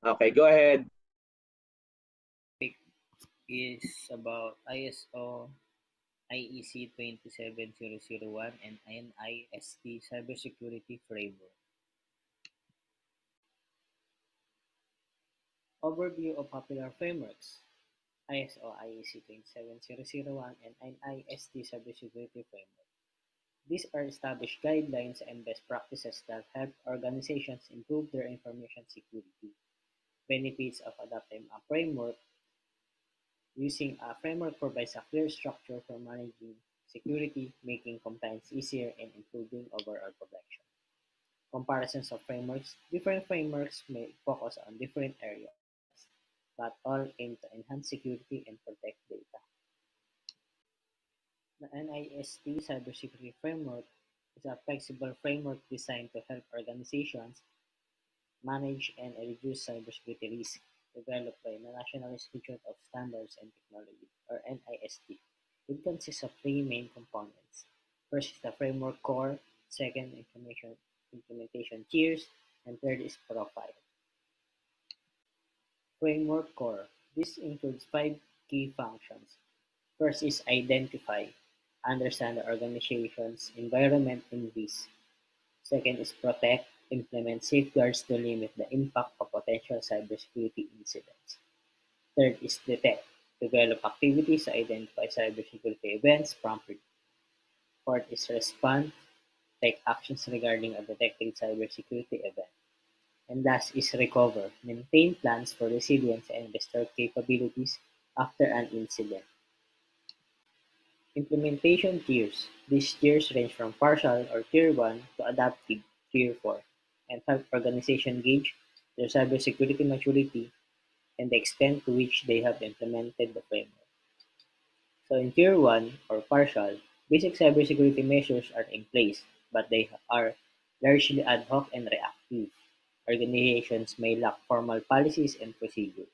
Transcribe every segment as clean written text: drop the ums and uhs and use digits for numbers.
Okay, go ahead. Is about ISO IEC 27001 and NIST Cybersecurity Framework. Overview of popular frameworks. ISO IEC 27001 and NIST Cybersecurity Framework. These are established guidelines and best practices that help organizations improve their information security. Benefits of adopting a framework. Using a framework provides a clear structure for managing security, making compliance easier, and improving overall protection. Comparisons of frameworks. Different frameworks may focus on different areas, but all aim to enhance security and protect data. The NIST Cybersecurity Framework is a flexible framework designed to help organizations manage and reduce cybersecurity risk, developed by the National Institute of Standards and Technology, or NIST. It consists of three main components. First is the framework core, second, implementation tiers, and third is profile. Framework core. This includes five key functions. First is identify, understand the organization's environment and risk. Second is protect, implement safeguards to limit the impact of potential cybersecurity incidents. Third is detect, develop activities to identify cybersecurity events promptly. Fourth is respond, take actions regarding a detected cybersecurity event. And last is recover, maintain plans for resilience and restore capabilities after an incident. Implementation tiers. These tiers range from partial or Tier 1 to adaptive Tier 4 and help organizations gauge their cybersecurity maturity and the extent to which they have implemented the framework. So in Tier 1 or partial, basic cybersecurity measures are in place, but they are largely ad hoc and reactive. Organizations may lack formal policies and procedures.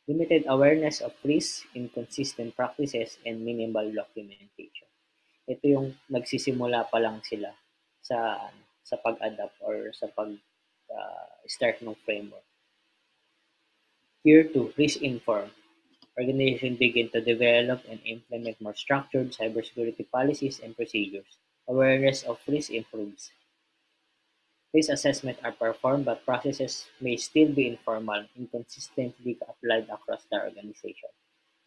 Limited awareness of risk, inconsistent practices, and minimal documentation. Ito yung nagsisimula pa lang sila sa pag-adapt or sa pag-start ng framework. Tier 2, risk-informed. Organizations begin to develop and implement more structured cybersecurity policies and procedures. Awareness of risk improves. Risk assessments are performed but processes may still be informal, inconsistently applied across the organization.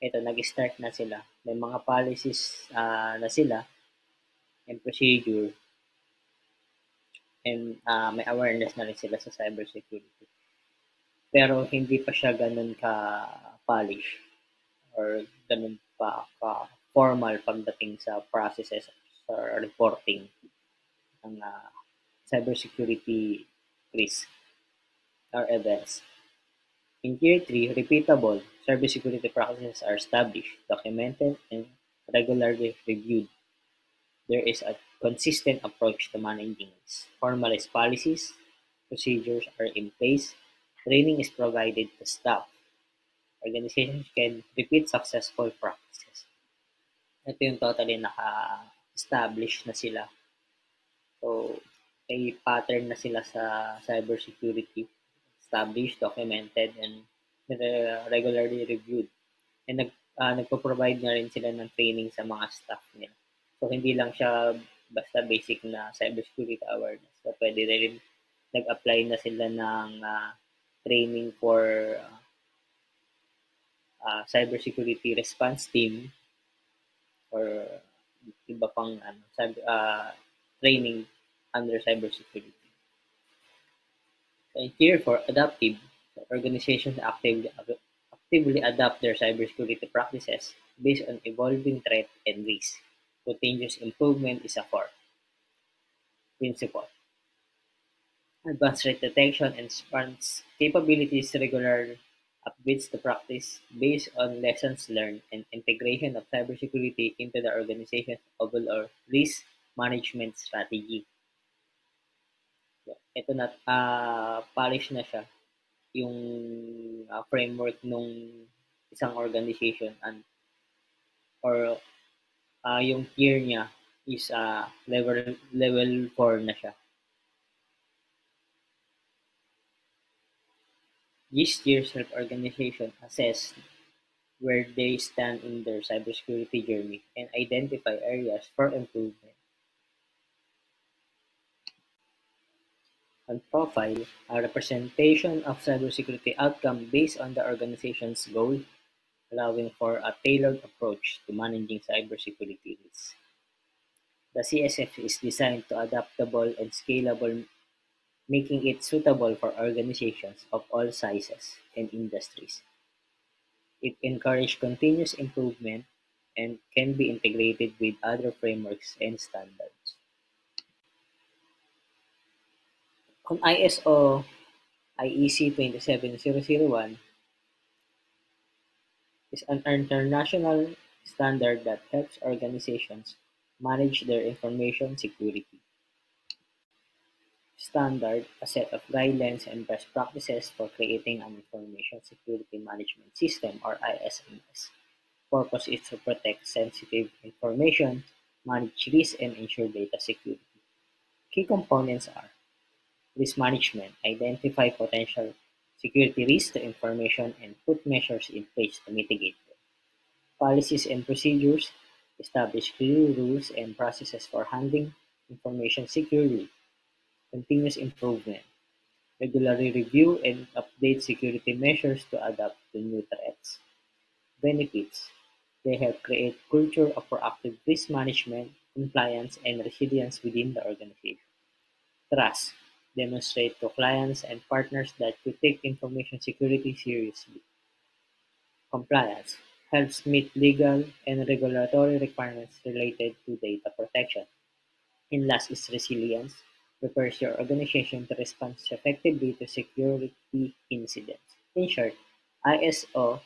Ito, nag-start na sila. May mga policies na sila and procedure and may awareness na rin sila sa cybersecurity. Pero hindi pa siya ganun ka-polish or ganun pa ka-formal pagdating sa processes sa reporting ng cybersecurity risk or events. In Tier 3, repeatable cybersecurity practices are established, documented, and regularly reviewed. There is a consistent approach to managing this. Formalized policies, procedures are in place, training is provided to staff. Organizations can repeat successful practices. Ito yung totally naka-establish na sila. So, may pattern na sila sa cybersecurity, established, documented, and regularly reviewed. And nagpo-provide na rin sila ng training sa mga staff nila. So, hindi lang siya basta basic na cybersecurity awareness. So, pwede rin nag-apply na sila ng training for cybersecurity response team or iba pang training under cybersecurity. So, in Tier 4, adaptive, organizations actively adapt their cybersecurity practices based on evolving threat and risk. Continuous improvement is a core principle. Advanced threat detection and response capabilities regular updates the practice based on lessons learned and integration of cybersecurity into the organization's overall risk management strategy. So, ito na, polish na siya yung framework nung isang organization or yung tier niya is level 4 na siya. These tiers help organizations assess where they stand in their cybersecurity journey and identify areas for improvement. On profile, a representation of cybersecurity outcome based on the organization's goal, allowing for a tailored approach to managing cybersecurity risks. The CSF is designed to adaptable and scalable, making it suitable for organizations of all sizes and industries. It encourages continuous improvement and can be integrated with other frameworks and standards. On ISO IEC 27001 is an international standard that helps organizations manage their information security. Standard, a set of guidelines and best practices for creating an information security management system or ISMS. Purpose is to protect sensitive information, manage risk, and ensure data security. Key components are risk management, identify potential security risks to information and put measures in place to mitigate them. Policies and procedures, establish clear rules and processes for handling information securely. Continuous improvement, regularly review and update security measures to adapt to new threats. Benefits, they help create culture of proactive risk management, compliance, and resilience within the organization. Trust, demonstrate to clients and partners that you take information security seriously. Compliance, helps meet legal and regulatory requirements related to data protection. And last is resilience, prepares your organization to respond effectively to security incidents. In short, ISO/IEC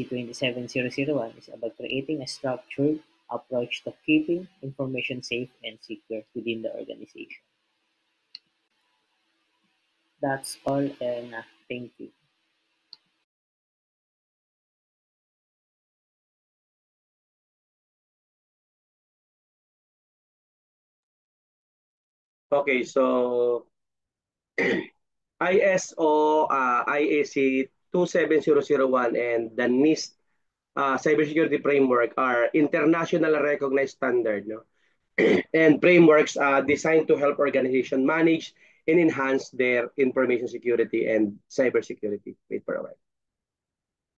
27001 is about creating a structured approach to keeping information safe and secure within the organization. That's all, and thank you. Okay, so ISO IAC 27001 and the NIST cybersecurity framework are international recognized standard, no? And frameworks designed to help organizations manage and enhance their information security and cybersecurity. Wait for a while.